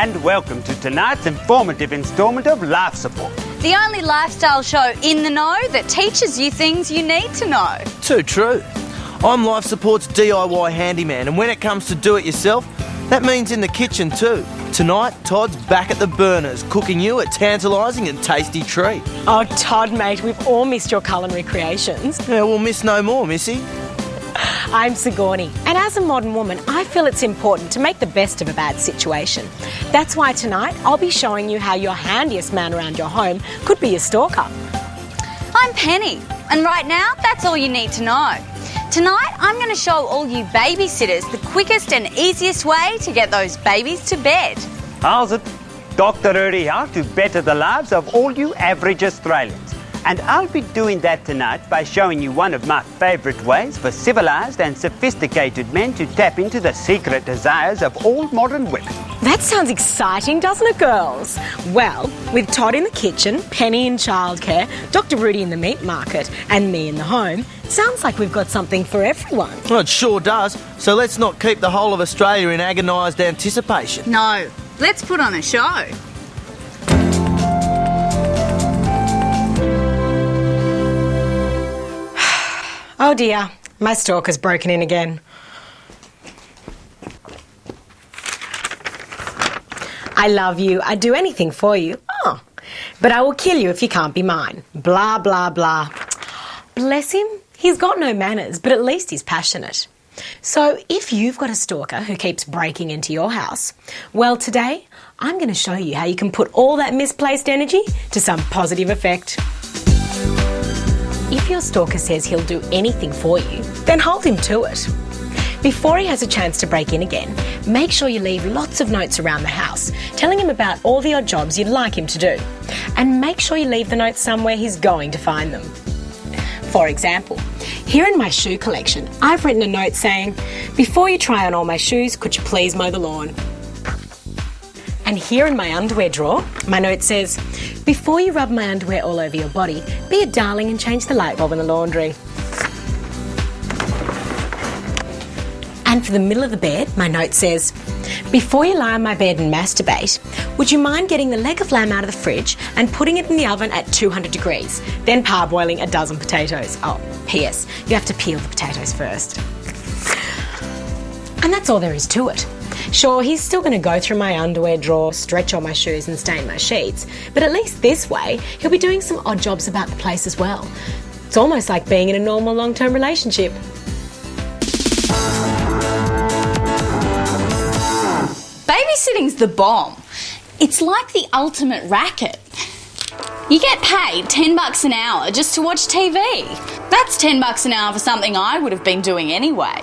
and welcome to tonight's informative instalment of Life Support. The only lifestyle show in the know that teaches you things you need to know. Too true. I'm Life Support's DIY handyman, and when it comes to do it yourself, that means in the kitchen too. Tonight, Todd's back at the burners, cooking you a tantalising and tasty treat. Oh, Todd, mate, we've all missed your culinary creations. Yeah, we'll miss no more, Missy. I'm Sigourney, and as a modern woman, I feel it's important to make the best of a bad situation. That's why tonight I'll be showing you how your handiest man around your home could be your stalker. I'm Penny, and right now, that's all you need to know. Tonight, I'm going to show all you babysitters the quickest and easiest way to get those babies to bed. How's it? Dr. Rudy here to better the lives of all you average Australians. And I'll be doing that tonight by showing you one of my favourite ways for civilised and sophisticated men to tap into the secret desires of all modern women. That sounds exciting, doesn't it, girls? Well, with Todd in the kitchen, Penny in childcare, Dr. Rudy in the meat market, and me in the home, sounds like we've got something for everyone. Well, it sure does. So let's not keep the whole of Australia in agonised anticipation. No, let's put on a show. Oh dear, my stalker's broken in again. I love you, I'd do anything for you. Oh, but I will kill you if you can't be mine. Blah, blah, blah. Bless him, he's got no manners, but at least he's passionate. So if you've got a stalker who keeps breaking into your house, well, today I'm going to show you how you can put all that misplaced energy to some positive effect. If your stalker says he'll do anything for you, then hold him to it. Before he has a chance to break in again, make sure you leave lots of notes around the house, telling him about all the odd jobs you'd like him to do. And make sure you leave the notes somewhere he's going to find them. For example, here in my shoe collection, I've written a note saying, "Before you try on all my shoes, could you please mow the lawn?" And here in my underwear drawer, my note says, "Before you rub my underwear all over your body, be a darling and change the light bulb in the laundry." And for the middle of the bed, my note says, "Before you lie on my bed and masturbate, would you mind getting the leg of lamb out of the fridge and putting it in the oven at 200 degrees, then parboiling a dozen potatoes? Oh, P.S. You have to peel the potatoes first." And that's all there is to it. Sure, he's still going to go through my underwear drawer, stretch all my shoes and stain my sheets, but at least this way, he'll be doing some odd jobs about the place as well. It's almost like being in a normal long-term relationship. Babysitting's the bomb. It's like the ultimate racket. You get paid $10 an hour just to watch TV. That's $10 an hour for something I would have been doing anyway.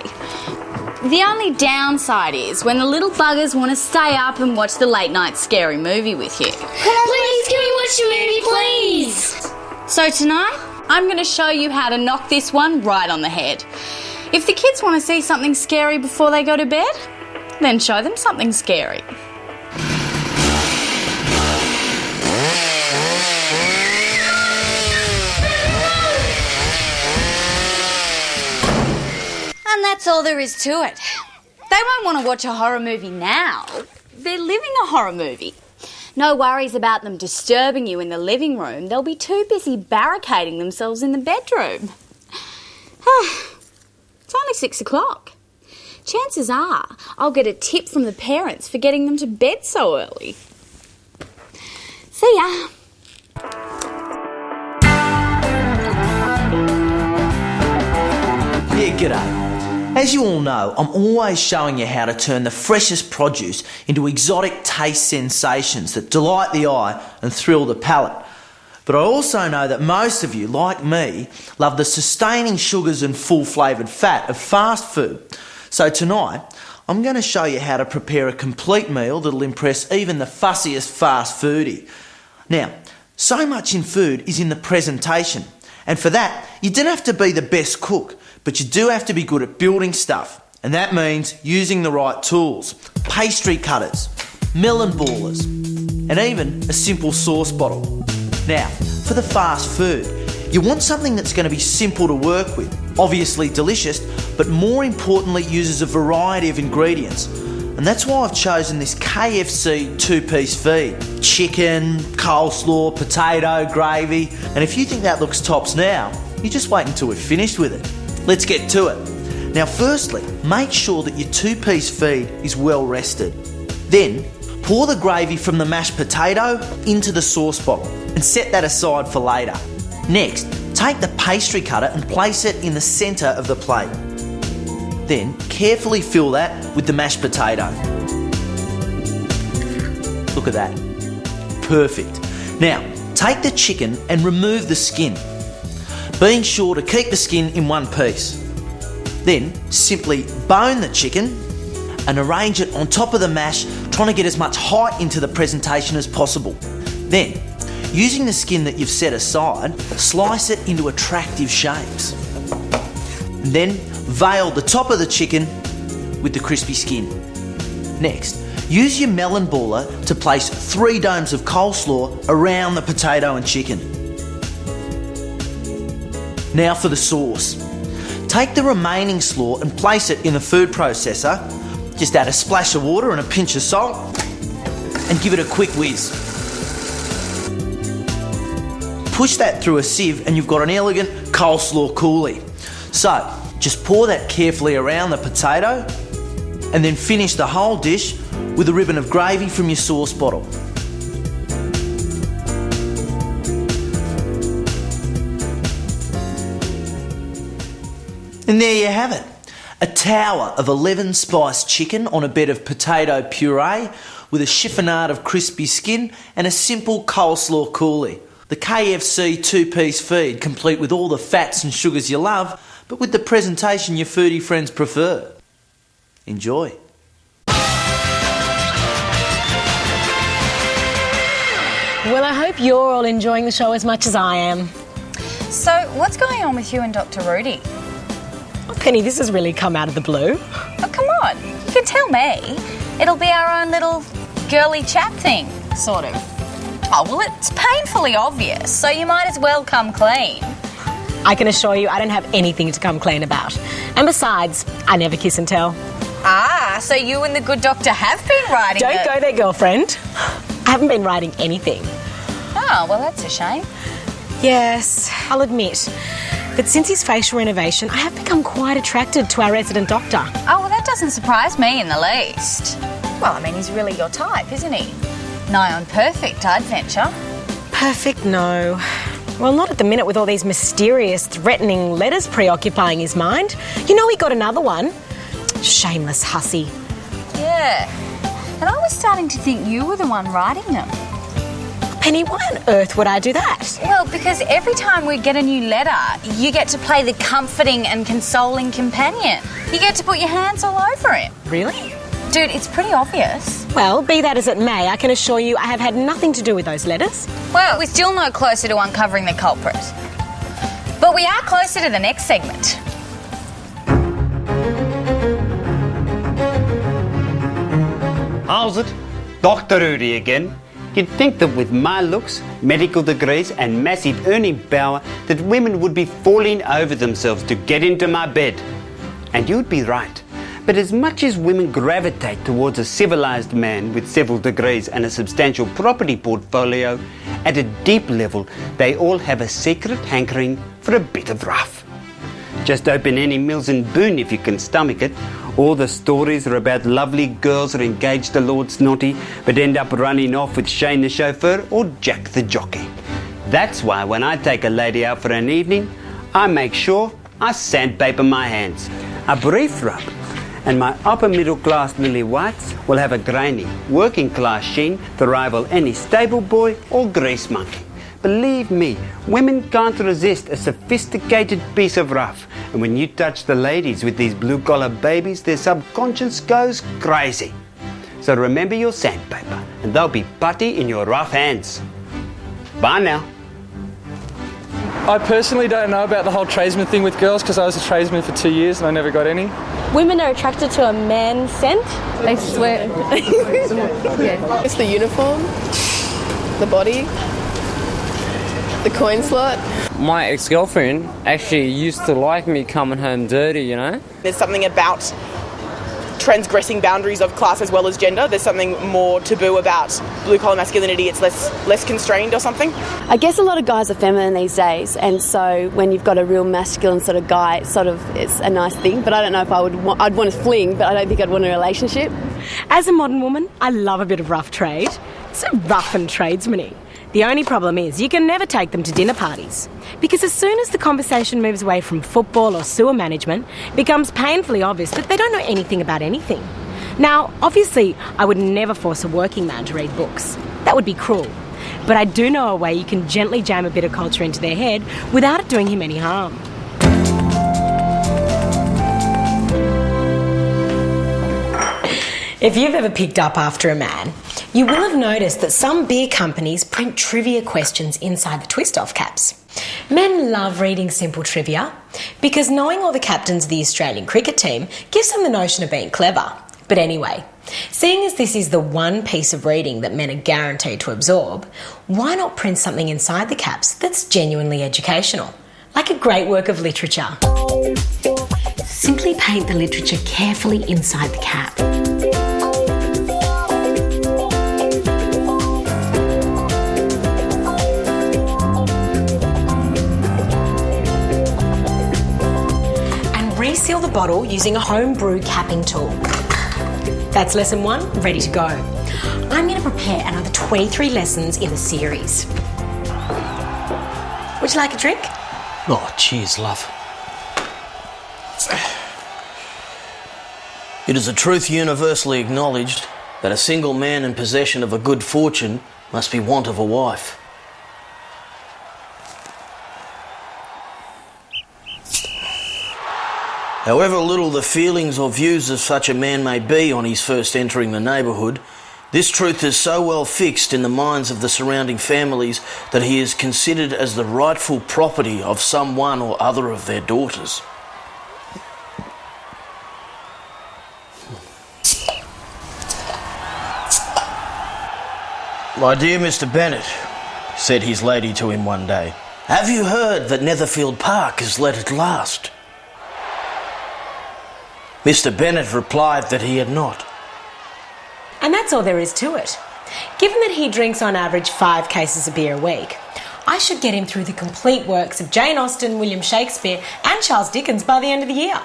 The only downside is when the little buggers want to stay up and watch the late night scary movie with you. Please, can we watch the movie, please? So tonight, I'm going to show you how to knock this one right on the head. If the kids want to see something scary before they go to bed, then show them something scary. And that's all there is to it. They won't want to watch a horror movie now. They're living a horror movie. No worries about them disturbing you in the living room. They'll be too busy barricading themselves in the bedroom. It's only 6 o'clock. Chances are I'll get a tip from the parents for getting them to bed so early. See ya. Yeah, g'day. As you all know, I'm always showing you how to turn the freshest produce into exotic taste sensations that delight the eye and thrill the palate. But I also know that most of you, like me, love the sustaining sugars and full-flavoured fat of fast food. So tonight, I'm going to show you how to prepare a complete meal that'll impress even the fussiest fast foodie. Now, so much in food is in the presentation, and for that, you don't have to be the best cook, but you do have to be good at building stuff, and that means using the right tools, pastry cutters, melon ballers, and even a simple sauce bottle. Now, for the fast food, you want something that's going to be simple to work with, obviously delicious, but more importantly uses a variety of ingredients. And that's why I've chosen this KFC two-piece feed. Chicken, coleslaw, potato, gravy. And if you think that looks tops now, you just wait until we're finished with it. Let's get to it. Now firstly, make sure that your two-piece feed is well rested. Then, pour the gravy from the mashed potato into the sauce bottle and set that aside for later. Next, take the pastry cutter and place it in the centre of the plate. Then, carefully fill that with the mashed potato. Look at that. Perfect. Now, take the chicken and remove the skin, being sure to keep the skin in one piece. Then, simply bone the chicken and arrange it on top of the mash, trying to get as much height into the presentation as possible. Then, using the skin that you've set aside, slice it into attractive shapes. And then, veil the top of the chicken with the crispy skin. Next, use your melon baller to place 3 domes of coleslaw around the potato and chicken. Now for the sauce. Take the remaining slaw and place it in the food processor. Just add a splash of water and a pinch of salt and give it a quick whiz. Push that through a sieve and you've got an elegant coleslaw coulis. So, just pour that carefully around the potato and then finish the whole dish with a ribbon of gravy from your sauce bottle. And there you have it. A tower of 11 spiced chicken on a bed of potato puree with a chiffonade of crispy skin and a simple coleslaw coulis. The KFC two-piece feed, complete with all the fats and sugars you love, but with the presentation your foodie friends prefer. Enjoy. Well, I hope you're all enjoying the show as much as I am. So, what's going on with you and Dr. Rudy? Oh, Penny, this has really come out of the blue. Oh, come on. You can tell me. It'll be our own little girly chat thing, sort of. Oh, well, it's painfully obvious, so you might as well come clean. I can assure you I don't have anything to come clean about. And besides, I never kiss and tell. Ah, so you and the good doctor have been writing Don't go there, girlfriend. I haven't been writing anything. Oh, well, that's a shame. Yes, I'll admit that since his facial renovation, I have become quite attracted to our resident doctor. Oh, well, that doesn't surprise me in the least. Well, I mean, he's really your type, isn't he? Nigh on perfect, I'd venture. Perfect, no. Well, not at the minute with all these mysterious, threatening letters preoccupying his mind. You know he got another one. Shameless hussy. Yeah. And I was starting to think you were the one writing them. Penny, why on earth would I do that? Well, because every time we get a new letter, you get to play the comforting and consoling companion. You get to put your hands all over him. Really? Dude, it's pretty obvious. Well, be that as it may, I can assure you I have had nothing to do with those letters. Well, we're still no closer to uncovering the culprit. But we are closer to the next segment. How's it? Dr. Rudy again. You'd think that with my looks, medical degrees and massive earning power that women would be falling over themselves to get into my bed. And you'd be right. But as much as women gravitate towards a civilized man with several degrees and a substantial property portfolio, at a deep level they all have a secret hankering for a bit of rough. Just open any Mills and Boon if you can stomach it. All the stories are about lovely girls who are engaged to Lord Snotty but end up running off with Shane the chauffeur or Jack the jockey. That's why when I take a lady out for an evening, I make sure I sandpaper my hands. A brief rub, and my upper middle class lily whites will have a grainy, working class sheen to rival any stable boy or grease monkey. Believe me, women can't resist a sophisticated piece of rough, and when you touch the ladies with these blue collar babies, their subconscious goes crazy. So remember your sandpaper, and they'll be putty in your rough hands. Bye now. I personally don't know about the whole tradesman thing with girls because I was a tradesman for 2 years and I never got any. Women are attracted to a man scent. I swear. It's the uniform, the body, the coin slot. My ex-girlfriend actually used to like me coming home dirty, you know? There's something about transgressing boundaries of class as well as gender. There's something more taboo about blue-collar masculinity. It's less constrained or something. I guess a lot of guys are feminine these days, and so when you've got a real masculine sort of guy, it's a nice thing. But I don't know if I'd want to fling, but I don't think I'd want a relationship. As a modern woman, I love a bit of rough trade. So rough and tradesman-y. The only problem is you can never take them to dinner parties, because as soon as the conversation moves away from football or sewer management, it becomes painfully obvious that they don't know anything about anything. Now, obviously, I would never force a working man to read books. That would be cruel. But I do know a way you can gently jam a bit of culture into their head without it doing him any harm. If you've ever picked up after a man, you will have noticed that some beer companies print trivia questions inside the twist-off caps. Men love reading simple trivia because knowing all the captains of the Australian cricket team gives them the notion of being clever. But anyway, seeing as this is the one piece of reading that men are guaranteed to absorb, why not print something inside the caps that's genuinely educational, like a great work of literature? Simply paint the literature carefully inside the cap. Reseal the bottle using a homebrew capping tool. That's lesson 1, ready to go. I'm going to prepare another 23 lessons in the series. Would you like a drink? Oh, cheers, love. It is a truth universally acknowledged that a single man in possession of a good fortune must be want of a wife. However little the feelings or views of such a man may be on his first entering the neighbourhood, this truth is so well fixed in the minds of the surrounding families that he is considered as the rightful property of some one or other of their daughters. "My dear Mr. Bennett," said his lady to him one day, "have you heard that Netherfield Park is let at last?" Mr. Bennett replied that he had not. And that's all there is to it. Given that he drinks on average 5 cases of beer a week, I should get him through the complete works of Jane Austen, William Shakespeare and Charles Dickens by the end of the year.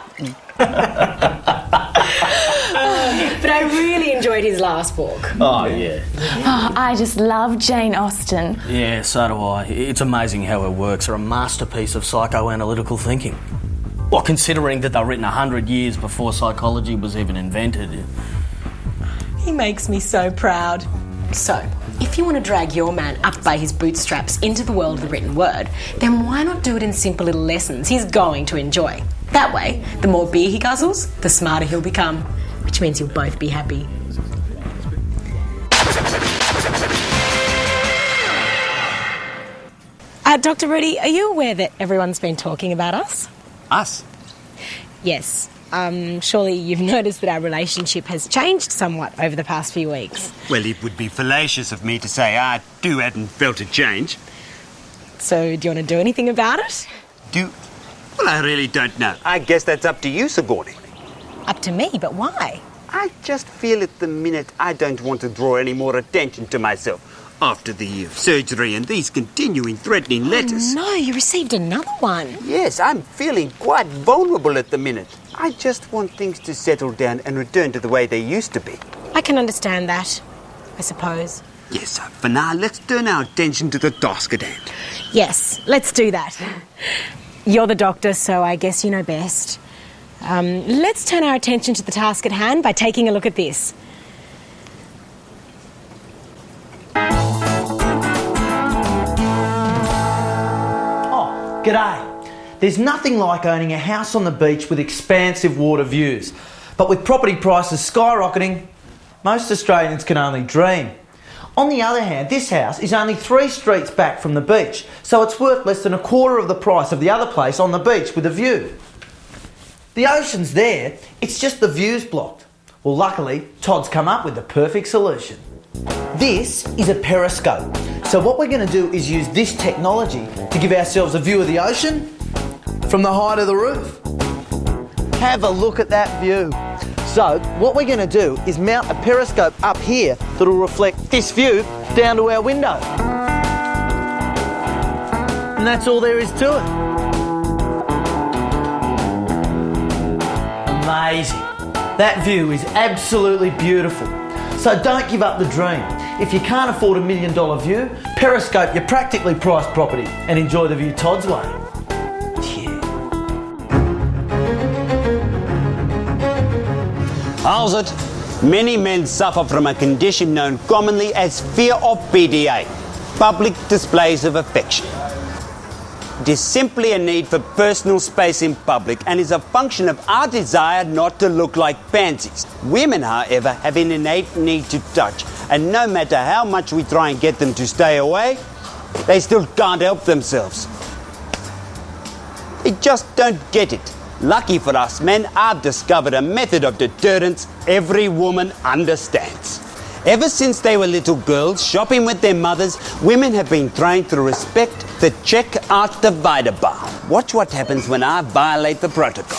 But I really enjoyed his last book. Oh, yeah. Oh, I just love Jane Austen. Yeah, so do I. It's amazing how her works are a masterpiece of psychoanalytical thinking. Well, considering that they were written 100 years before psychology was even invented. He makes me so proud. So, if you want to drag your man up by his bootstraps into the world of the written word, then why not do it in simple little lessons he's going to enjoy? That way, the more beer he guzzles, the smarter he'll become, which means you'll both be happy. Dr. Rudy, are you aware that everyone's been talking about us? Us? Yes. Surely you've noticed that our relationship has changed somewhat over the past few weeks. Well, it would be fallacious of me to say I too hadn't felt a change. So, do you want to do anything about it? Well, I really don't know. I guess that's up to you, Sigourney. Up to me, but why? I just feel at the minute I don't want to draw any more attention to myself after the surgery and these continuing threatening letters. Oh, no, you received another one. Yes, I'm feeling quite vulnerable at the minute. I just want things to settle down and return to the way they used to be. I can understand that, I suppose. Yes, so for now, let's turn our attention to the task at hand. Yes, let's do that. You're the doctor, so I guess you know best. Let's turn our attention to the task at hand by taking a look at this. G'day. There's nothing like owning a house on the beach with expansive water views. But with property prices skyrocketing, most Australians can only dream. On the other hand, this house is only 3 streets back from the beach, so it's worth less than a quarter of the price of the other place on the beach with a view. The ocean's there, it's just the view's blocked. Well, luckily, Todd's come up with the perfect solution. This is a periscope. So what we're going to do is use this technology to give ourselves a view of the ocean from the height of the roof. Have a look at that view. So what we're going to do is mount a periscope up here that'll reflect this view down to our window. And that's all there is to it. Amazing. That view is absolutely beautiful. So don't give up the dream. If you can't afford $1 million view, periscope your practically priced property and enjoy the view Todd's way. How's it? Many men suffer from a condition known commonly as fear of PDA, public displays of affection. It is simply a need for personal space in public and is a function of our desire not to look like pansies. Women, however, have an innate need to touch, and no matter how much we try and get them to stay away, they still can't help themselves. They just don't get it. Lucky for us men, I've discovered a method of deterrence every woman understands. Ever since they were little girls shopping with their mothers, women have been trained to respect the check-out divider bar. Watch what happens when I violate the protocol.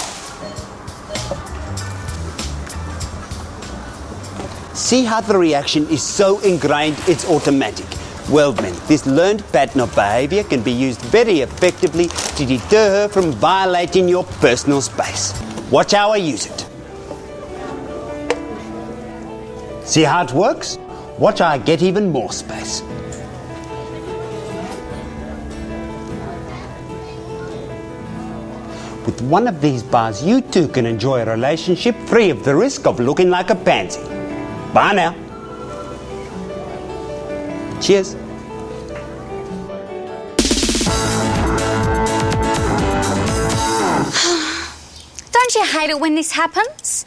See how the reaction is so ingrained it's automatic. Well men, this learned pattern of behaviour can be used very effectively to deter her from violating your personal space. Watch how I use it. See how it works? Watch how I get even more space. With one of these bars, you too can enjoy a relationship free of the risk of looking like a pansy. Bye now. Cheers. Don't you hate it when this happens?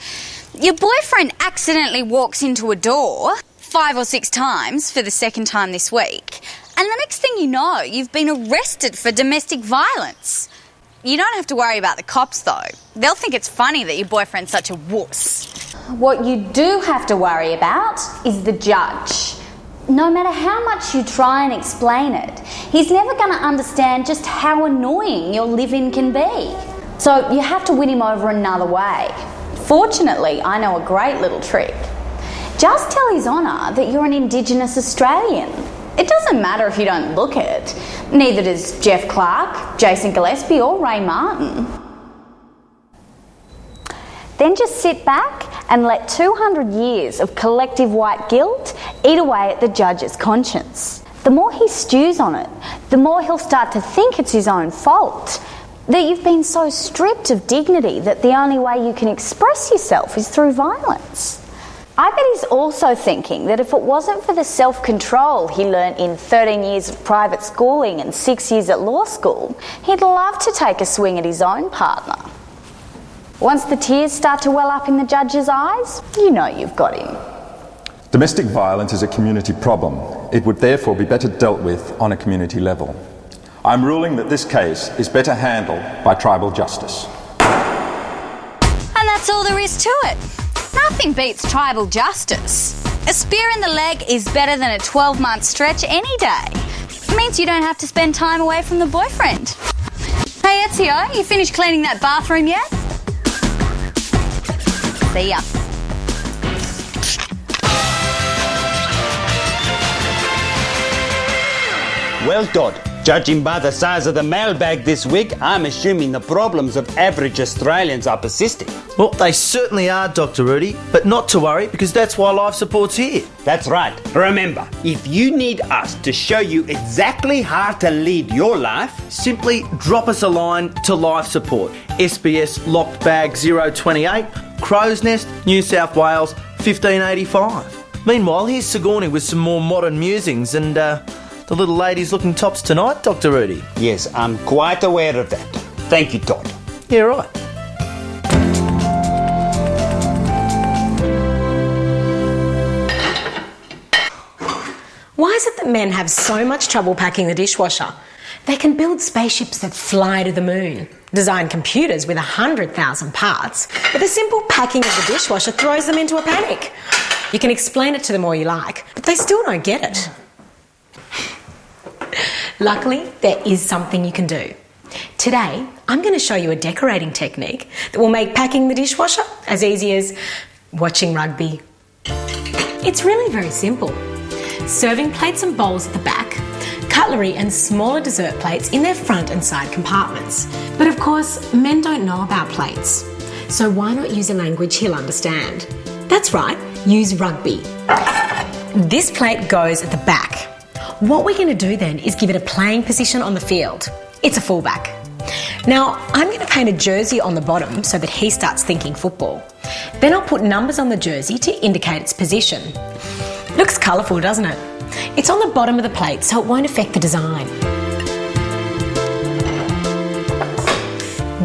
Your boyfriend accidentally walks into a door 5 or 6 times for the second time this week, and the next thing you know, you've been arrested for domestic violence. You don't have to worry about the cops though. They'll think it's funny that your boyfriend's such a wuss. What you do have to worry about is the judge. No matter how much you try and explain it, he's never going to understand just how annoying your live-in can be. So you have to win him over another way. Fortunately, I know a great little trick. Just tell His Honour that you're an Indigenous Australian. It doesn't matter if you don't look it. Neither does Jeff Clark, Jason Gillespie or Ray Martin. Then just sit back and let 200 years of collective white guilt eat away at the judge's conscience. The more he stews on it, the more he'll start to think it's his own fault. That you've been so stripped of dignity that the only way you can express yourself is through violence. I bet he's also thinking that if it wasn't for the self-control he learnt in 13 years of private schooling and 6 years at law school, he'd love to take a swing at his own partner. Once the tears start to well up in the judge's eyes, you know you've got him. Domestic violence is a community problem. It would therefore be better dealt with on a community level. I'm ruling that this case is better handled by tribal justice. And that's all there is to it. Nothing beats tribal justice. A spear in the leg is better than a 12-month stretch any day. It means you don't have to spend time away from the boyfriend. Hey Ezio, you finished cleaning that bathroom yet? See ya. Well, Todd, judging by the size of the mailbag this week, I'm assuming the problems of average Australians are persisting. Well, they certainly are, Dr. Rudy, but not to worry because that's why Life Support's here. That's right. Remember, if you need us to show you exactly how to lead your life, simply drop us a line to Life Support, SBS Locked Bag 028, Crow's Nest, New South Wales, 1585. Meanwhile, here's Sigourney with some more modern musings and the little lady's looking tops tonight, Dr. Rudy. Yes, I'm quite aware of that. Thank you, Todd. Yeah, right. Why is it that men have so much trouble packing the dishwasher? They can build spaceships that fly to the moon, design computers with 100,000 parts, but the simple packing of the dishwasher throws them into a panic. You can explain it to them all you like, but they still don't get it. Luckily, there is something you can do. Today, I'm going to show you a decorating technique that will make packing the dishwasher as easy as Watching rugby. It's really very simple. Serving plates and bowls at the back, cutlery and smaller dessert plates in their front and side compartments. But of course, men don't know about plates. So why not use a language he'll understand? That's right, use rugby. This plate goes at the back. What we're going to do then is give it a playing position on the field. It's a fullback. Now, I'm going to paint a jersey on the bottom so that he starts thinking football. Then I'll put numbers on the jersey to indicate its position. Looks colourful, doesn't it? It's on the bottom of the plate so it won't affect the design.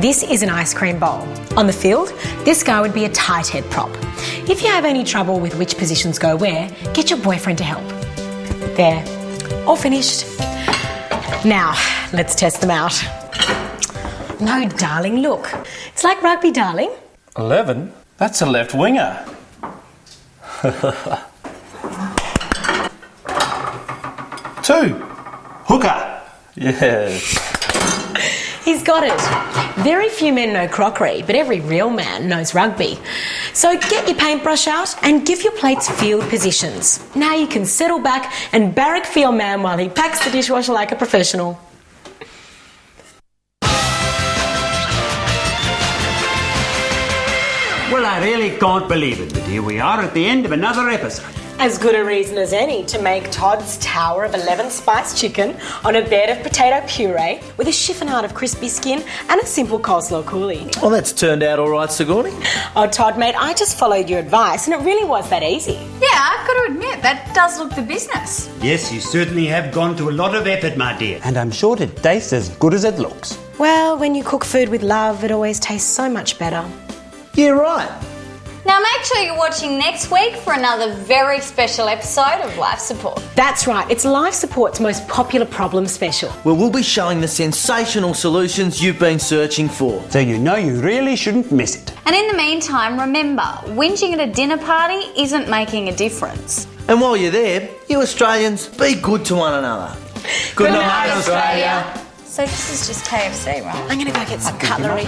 This is an ice cream bowl. On the field, this guy would be a tight head prop. If you have any trouble with which positions go where, get your boyfriend to help. There, all finished. Now, let's test them out. No, darling, look. It's like rugby, darling. 11? That's a left winger. 2. Hooker. Yes. He's got it. Very few men know crockery, but every real man knows rugby. So get your paintbrush out and give your plates field positions. Now you can settle back and barrack for your man while he packs the dishwasher like a professional. Well, I really can't believe it, but here we are at the end of another episode. As good a reason as any to make Todd's Tower of 11 spiced chicken on a bed of potato puree with a chiffonade of crispy skin and a simple coleslaw coulis. Well, that's turned out all right, Sigourney. Oh, Todd, mate, I just followed your advice and it really was that easy. Yeah, I've got to admit, that does look the business. Yes, you certainly have gone to a lot of effort, my dear. And I'm sure it tastes as good as it looks. Well, when you cook food with love, it always tastes so much better. Yeah, right. Now make sure you're watching next week for another very special episode of Life Support. That's right, it's Life Support's most popular problem special. Where we'll be showing the sensational solutions you've been searching for. So you know you really shouldn't miss it. And in the meantime, remember, whinging at a dinner party isn't making a difference. And while you're there, you Australians, be good to one another. Good night, Australia. So this is just KFC, right? I'm going to go get some cutlery.